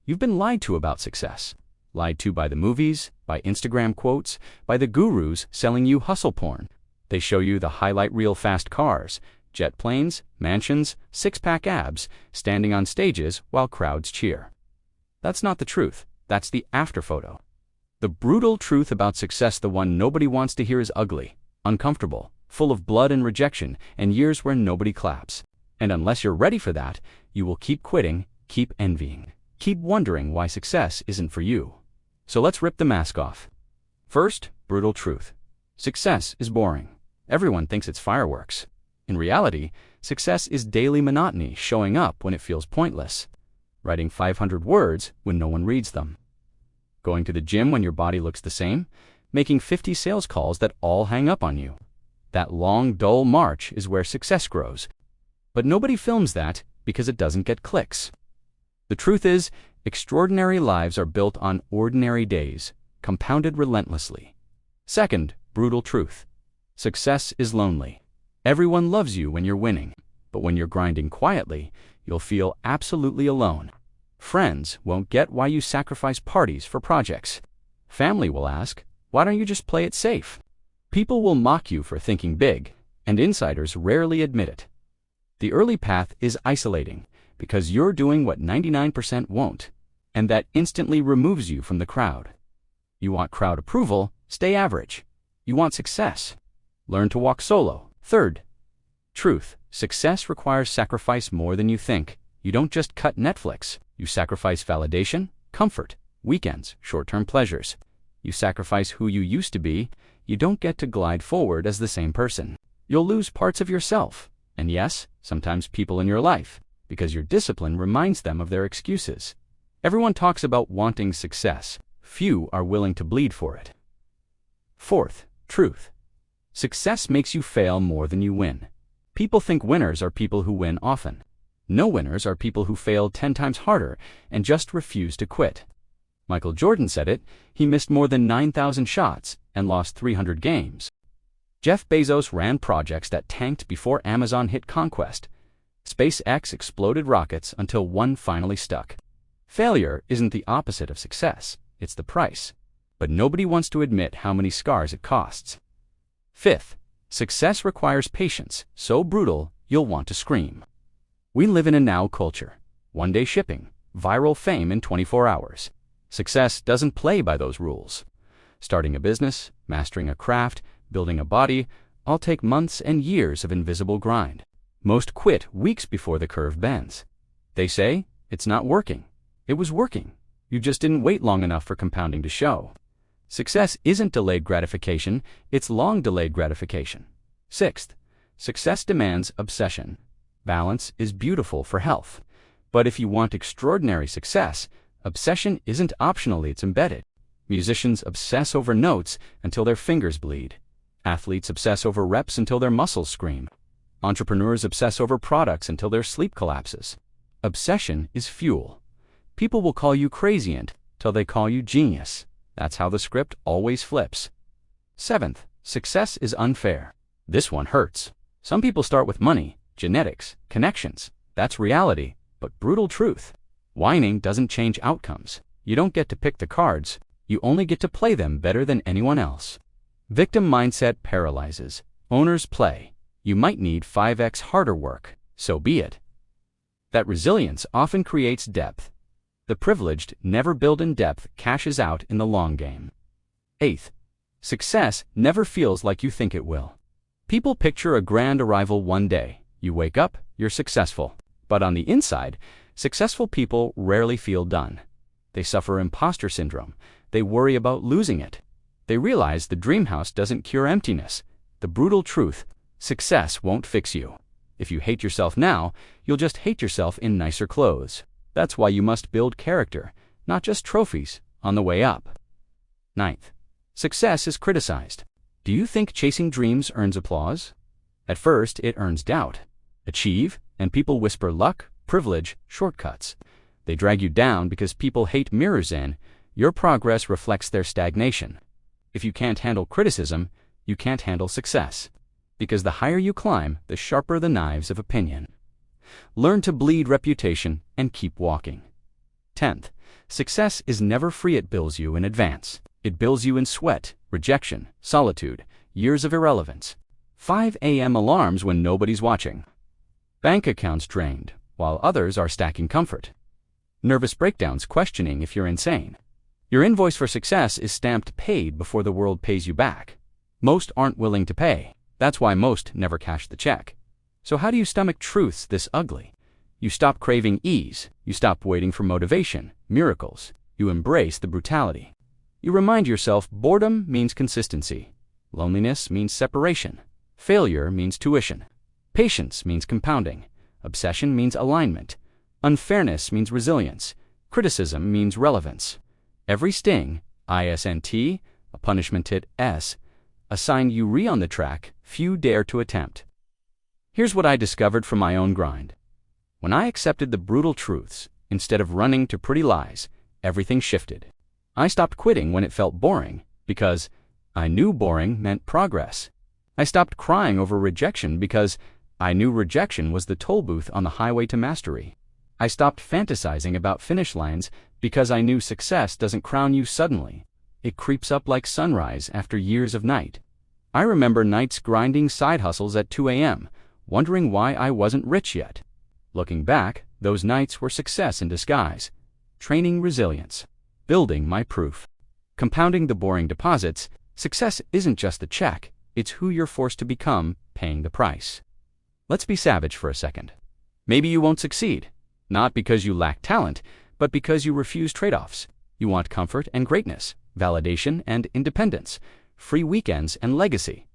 You've been lied to about success. Lied to by the movies, by Instagram quotes, by the gurus selling you hustle porn. They show you the highlight reel fast cars, jet planes, mansions, six-pack abs, standing on stages while crowds cheer. That's not the truth. That's the after photo. The brutal truth about success, the one nobody wants to hear, is ugly, uncomfortable, full of blood and rejection, and years where nobody claps. And unless you're ready for that, you will keep quitting, keep envying, keep wondering why success isn't for you. So let's rip the mask off. First, brutal truth. Success is boring. Everyone thinks it's fireworks. In reality, success is daily monotony, showing up when it feels pointless, writing 500 words when no one reads them, going to the gym when your body looks the same, making 50 sales calls that all hang up on you. That long, dull march is where success grows. But nobody films that because it doesn't get clicks. The truth is, extraordinary lives are built on ordinary days, compounded relentlessly. Second, brutal truth. Success is lonely. Everyone loves you when you're winning, but when you're grinding quietly, you'll feel absolutely alone. Friends won't get why you sacrifice parties for projects. Family will ask, why don't you just play it safe? People will mock you for thinking big, and insiders rarely admit it. The early path is isolating because you're doing what 99% won't, and that instantly removes you from the crowd. You want crowd approval? Stay average. You want success? Learn to walk solo. Third, truth. Success requires sacrifice more than you think. You don't just cut Netflix. You sacrifice validation, comfort, weekends, short-term pleasures. You sacrifice who you used to be. You don't get to glide forward as the same person. You'll lose parts of yourself, and yes, sometimes people in your life, because your discipline reminds them of their excuses. Everyone talks about wanting success. Few are willing to bleed for it. Fourth, truth. Success makes you fail more than you win. People think winners are people who win often. No winners are people who fail 10 times harder and just refuse to quit. Michael Jordan said it. He missed more than 9,000 shots and lost 300 games. Jeff Bezos ran projects that tanked before Amazon hit conquest. SpaceX exploded rockets until one finally stuck. Failure isn't the opposite of success. It's the price. But nobody wants to admit how many scars it costs. Fifth, success requires patience, so brutal you'll want to scream. We live in a now culture. One-day shipping, viral fame in 24 hours. Success doesn't play by those rules. Starting a business, mastering a craft, building a body, all take months and years of invisible grind. Most quit weeks before the curve bends. They say, it's not working. It was working. You just didn't wait long enough for compounding to show. Success isn't delayed gratification, it's long delayed gratification. Sixth, success demands obsession. Balance is beautiful for health. But if you want extraordinary success, obsession isn't optional, it's embedded. Musicians obsess over notes until their fingers bleed. Athletes obsess over reps until their muscles scream. Entrepreneurs obsess over products until their sleep collapses. Obsession is fuel. People will call you crazy until they call you genius. That's how the script always flips. Seventh, success is unfair. This one hurts. Some people start with money, genetics, connections. That's reality, but brutal truth. Whining doesn't change outcomes. You don't get to pick the cards. You only get to play them better than anyone else. Victim mindset paralyzes. Owners play. You might need 5x harder work. So be it. That resilience often creates depth. The privileged, never build in depth, cashes out in the long game. Eighth, success never feels like you think it will. People picture a grand arrival one day. You wake up, you're successful. But on the inside, successful people rarely feel done. They suffer imposter syndrome. They worry about losing it. They realize the dream house doesn't cure emptiness. The brutal truth, success won't fix you. If you hate yourself now, you'll just hate yourself in nicer clothes. That's why you must build character, not just trophies, on the way up. Ninth, success is criticized. Do you think chasing dreams earns applause? At first, it earns doubt. Achieve, and people whisper luck, privilege, shortcuts. They drag you down because people hate mirrors in. Your progress reflects their stagnation. If you can't handle criticism, you can't handle success. Because the higher you climb, the sharper the knives of opinion. Learn to bleed reputation and keep walking. 10th, Success is never free. It bills you in advance. It bills you in sweat, rejection, solitude, years of irrelevance, 5 a.m. alarms when nobody's watching, bank accounts drained while others are stacking comfort, nervous breakdowns questioning if you're insane. Your invoice for success is stamped paid before the world pays you back. Most aren't willing to pay. That's why most never cash the check. So how do you stomach truths this ugly? You stop craving ease. You stop waiting for motivation, miracles. You embrace the brutality. You remind yourself boredom means consistency. Loneliness means separation. Failure means tuition. Patience means compounding. Obsession means alignment. Unfairness means resilience. Criticism means relevance. Every sting, ISNT, a punishment hit S, a sign you on the track few dare to attempt. Here's what I discovered from my own grind. When I accepted the brutal truths, instead of running to pretty lies, everything shifted. I stopped quitting when it felt boring, because I knew boring meant progress. I stopped crying over rejection because I knew rejection was the toll booth on the highway to mastery. I stopped fantasizing about finish lines because I knew success doesn't crown you suddenly. It creeps up like sunrise after years of night. I remember nights grinding side hustles at 2 a.m., wondering why I wasn't rich yet. Looking back, those nights were success in disguise. Training resilience. Building my proof. Compounding the boring deposits. Success isn't just the check, it's who you're forced to become paying the price. Let's be savage for a second. Maybe you won't succeed. Not because you lack talent, but because you refuse trade-offs. You want comfort and greatness, validation and independence, free weekends and legacy.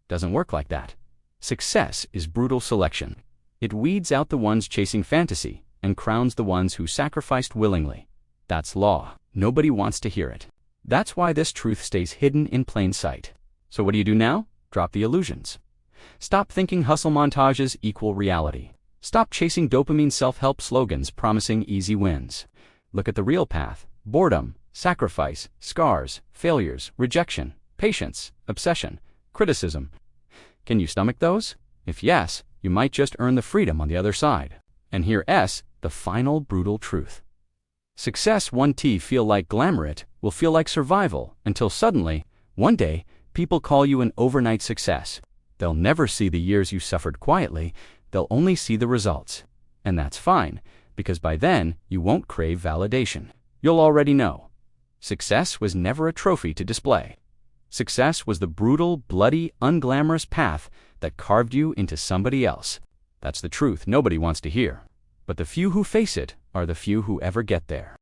Doesn't work like that. Success is brutal selection. It weeds out the ones chasing fantasy and crowns the ones who sacrificed willingly. That's law. Nobody wants to hear it. That's why this truth stays hidden in plain sight. So what do you do now? Drop the illusions. Stop thinking hustle montages equal reality. Stop chasing dopamine self-help slogans promising easy wins. Look at the real path. Boredom, sacrifice, scars, failures, rejection, patience, obsession, criticism. Can you stomach those? If yes, you might just earn the freedom on the other side. And here S, the final brutal truth. Success 1T feel like glamour. It will feel like survival until suddenly, one day, people call you an overnight success. They'll never see the years you suffered quietly. They'll only see the results. And that's fine, because by then, you won't crave validation. You'll already know. Success was never a trophy to display. Success was the brutal, bloody, unglamorous path that carved you into somebody else. That's the truth nobody wants to hear. But the few who face it are the few who ever get there.